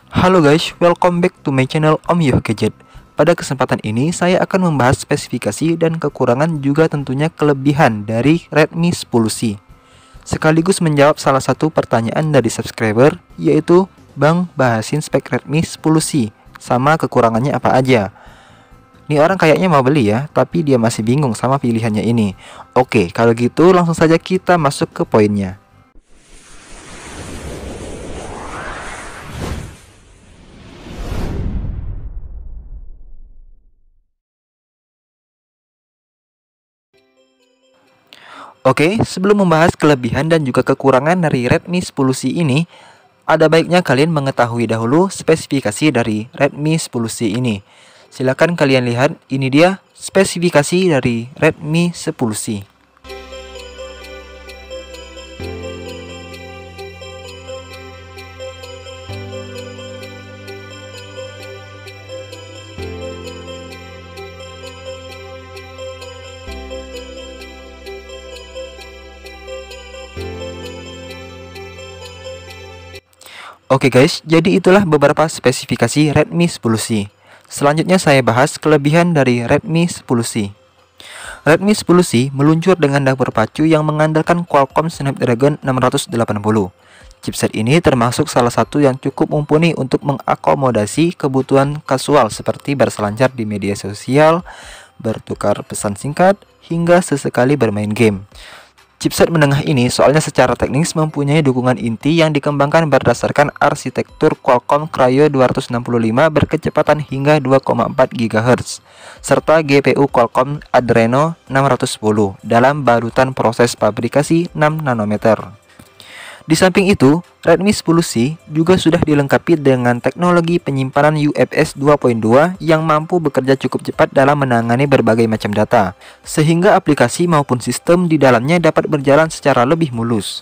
Halo guys, welcome back to my channel Om Yoh Gadget. Pada kesempatan ini saya akan membahas spesifikasi dan kekurangan juga tentunya kelebihan dari Redmi 10C. Sekaligus menjawab salah satu pertanyaan dari subscriber, yaitu Bang, bahasin spek Redmi 10C sama kekurangannya apa aja. Ini orang kayaknya mau beli ya, tapi dia masih bingung sama pilihannya ini. Oke, kalau gitu langsung saja kita masuk ke poinnya. Oke, sebelum membahas kelebihan dan juga kekurangan dari Redmi 10C ini, ada baiknya kalian mengetahui dahulu spesifikasi dari Redmi 10C ini. Silakan kalian lihat, ini dia spesifikasi dari Redmi 10C. Oke guys, jadi itulah beberapa spesifikasi Redmi 10C. Selanjutnya saya bahas kelebihan dari Redmi 10C. Redmi 10C meluncur dengan dapur pacu yang mengandalkan Qualcomm Snapdragon 680. Chipset ini termasuk salah satu yang cukup mumpuni untuk mengakomodasi kebutuhan kasual seperti berselancar di media sosial, bertukar pesan singkat, hingga sesekali bermain game. Chipset menengah ini soalnya secara teknis mempunyai dukungan inti yang dikembangkan berdasarkan arsitektur Qualcomm Cryo 265 berkecepatan hingga 2,4 GHz serta GPU Qualcomm Adreno 610 dalam barutan proses pabrikasi 6 nanometer. Di samping itu, Redmi 10C juga sudah dilengkapi dengan teknologi penyimpanan UFS 2.2 yang mampu bekerja cukup cepat dalam menangani berbagai macam data, sehingga aplikasi maupun sistem di dalamnya dapat berjalan secara lebih mulus.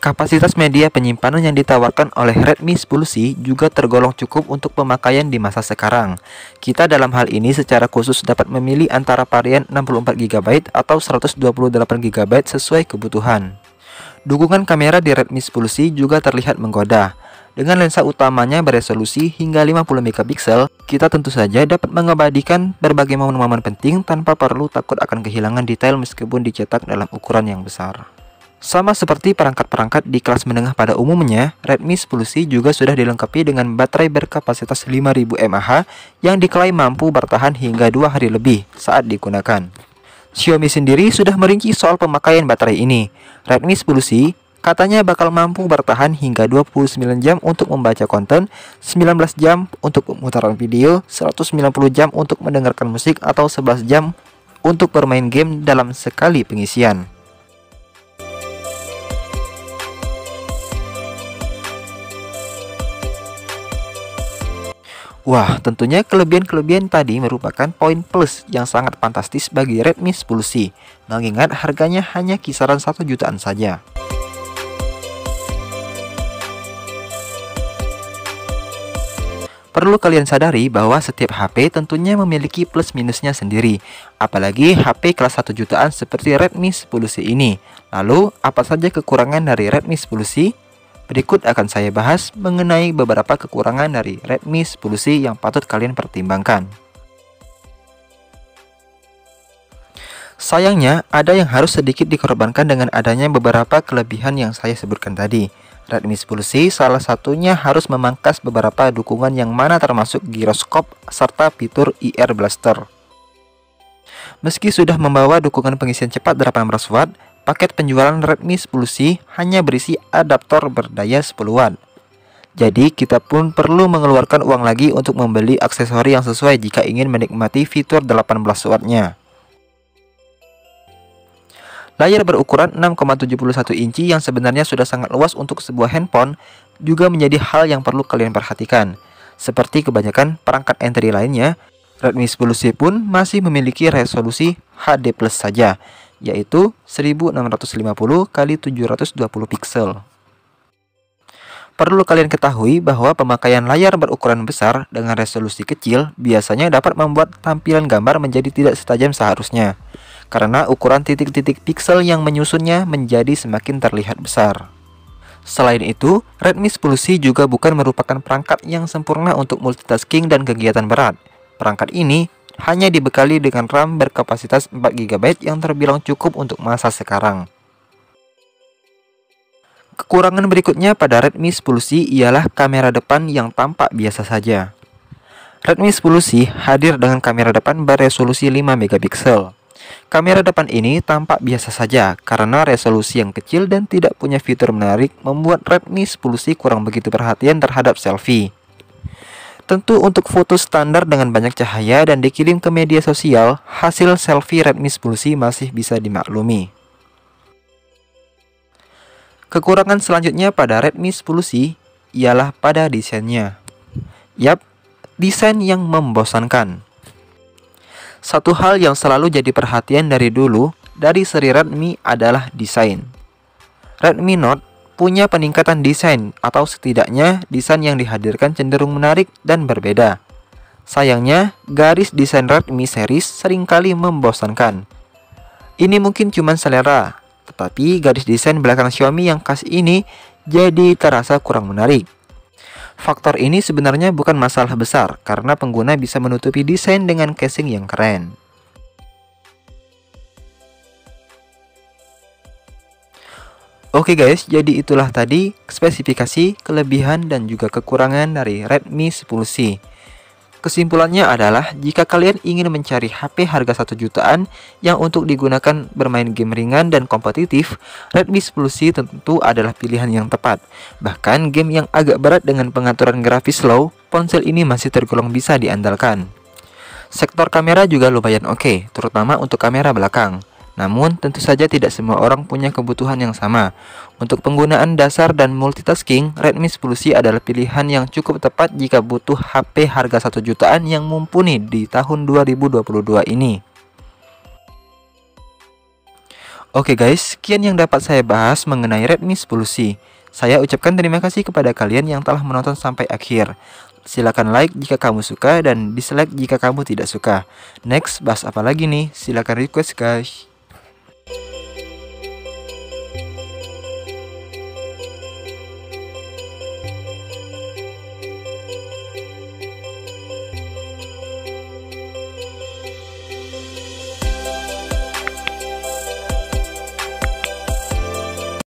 Kapasitas media penyimpanan yang ditawarkan oleh Redmi 10C juga tergolong cukup untuk pemakaian di masa sekarang. Kita dalam hal ini secara khusus dapat memilih antara varian 64GB atau 128GB sesuai kebutuhan. Dukungan kamera di Redmi 10C juga terlihat menggoda. Dengan lensa utamanya beresolusi hingga 50MP, kita tentu saja dapat mengabadikan berbagai momen-momen penting tanpa perlu takut akan kehilangan detail meskipun dicetak dalam ukuran yang besar. Sama seperti perangkat-perangkat di kelas menengah pada umumnya, Redmi 10C juga sudah dilengkapi dengan baterai berkapasitas 5000 mAh yang diklaim mampu bertahan hingga 2 hari lebih saat digunakan. Xiaomi sendiri sudah merinci soal pemakaian baterai ini. Redmi 10C katanya bakal mampu bertahan hingga 29 jam untuk membaca konten, 19 jam untuk pemutaran video, 190 jam untuk mendengarkan musik, atau 11 jam untuk bermain game dalam sekali pengisian. Wah, tentunya kelebihan-kelebihan tadi merupakan poin plus yang sangat fantastis bagi Redmi 10C, mengingat harganya hanya kisaran 1 jutaan saja. Perlu kalian sadari bahwa setiap HP tentunya memiliki plus minusnya sendiri, apalagi HP kelas 1 jutaan seperti Redmi 10C ini. Lalu, apa saja kekurangan dari Redmi 10C? Berikut akan saya bahas mengenai beberapa kekurangan dari Redmi 10C yang patut kalian pertimbangkan. Sayangnya, ada yang harus sedikit dikorbankan dengan adanya beberapa kelebihan yang saya sebutkan tadi. Redmi 10C salah satunya harus memangkas beberapa dukungan yang mana termasuk giroskop serta fitur IR Blaster. Meski sudah membawa dukungan pengisian cepat 18W, paket penjualan Redmi 10C hanya berisi adaptor berdaya 10W. Jadi kita pun perlu mengeluarkan uang lagi untuk membeli aksesori yang sesuai jika ingin menikmati fitur 18W-nya. Layar berukuran 6,71 inci yang sebenarnya sudah sangat luas untuk sebuah handphone juga menjadi hal yang perlu kalian perhatikan. Seperti kebanyakan perangkat entry lainnya, Redmi 10C pun masih memiliki resolusi HD+ saja, yaitu 1650x720 piksel. Perlu kalian ketahui bahwa pemakaian layar berukuran besar dengan resolusi kecil biasanya dapat membuat tampilan gambar menjadi tidak setajam seharusnya, karena ukuran titik-titik piksel yang menyusunnya menjadi semakin terlihat besar. Selain itu, Redmi 10C juga bukan merupakan perangkat yang sempurna untuk multitasking dan kegiatan berat. Perangkat ini hanya dibekali dengan RAM berkapasitas 4 GB yang terbilang cukup untuk masa sekarang. Kekurangan berikutnya pada Redmi 10C ialah kamera depan yang tampak biasa saja. Redmi 10C hadir dengan kamera depan beresolusi 5 MP. Kamera depan ini tampak biasa saja karena resolusi yang kecil dan tidak punya fitur menarik membuat Redmi 10C kurang begitu perhatian terhadap selfie. Tentu untuk foto standar dengan banyak cahaya dan dikirim ke media sosial, hasil selfie Redmi 10C masih bisa dimaklumi. Kekurangan selanjutnya pada Redmi 10C ialah pada desainnya. Yap, desain yang membosankan. Satu hal yang selalu jadi perhatian dari dulu dari seri Redmi adalah desain. Redmi Note punya peningkatan desain atau setidaknya desain yang dihadirkan cenderung menarik dan berbeda. Sayangnya, garis desain Redmi series seringkali membosankan. Ini mungkin cuma selera, tetapi garis desain belakang Xiaomi yang khas ini jadi terasa kurang menarik. Faktor ini sebenarnya bukan masalah besar karena pengguna bisa menutupi desain dengan casing yang keren. Oke guys, jadi itulah tadi spesifikasi, kelebihan, dan juga kekurangan dari Redmi 10C. Kesimpulannya adalah, jika kalian ingin mencari HP harga 1 jutaan yang untuk digunakan bermain game ringan dan kompetitif, Redmi 10C tentu adalah pilihan yang tepat. Bahkan game yang agak berat dengan pengaturan grafis low, ponsel ini masih tergolong bisa diandalkan. Sektor kamera juga lumayan oke, terutama untuk kamera belakang. Namun, tentu saja tidak semua orang punya kebutuhan yang sama. Untuk penggunaan dasar dan multitasking, Redmi 10C adalah pilihan yang cukup tepat jika butuh HP harga 1 jutaan yang mumpuni di tahun 2022 ini. Oke guys, sekian yang dapat saya bahas mengenai Redmi 10C. Saya ucapkan terima kasih kepada kalian yang telah menonton sampai akhir. Silakan like jika kamu suka dan dislike jika kamu tidak suka. Next, bahas apa lagi nih? Silakan request guys.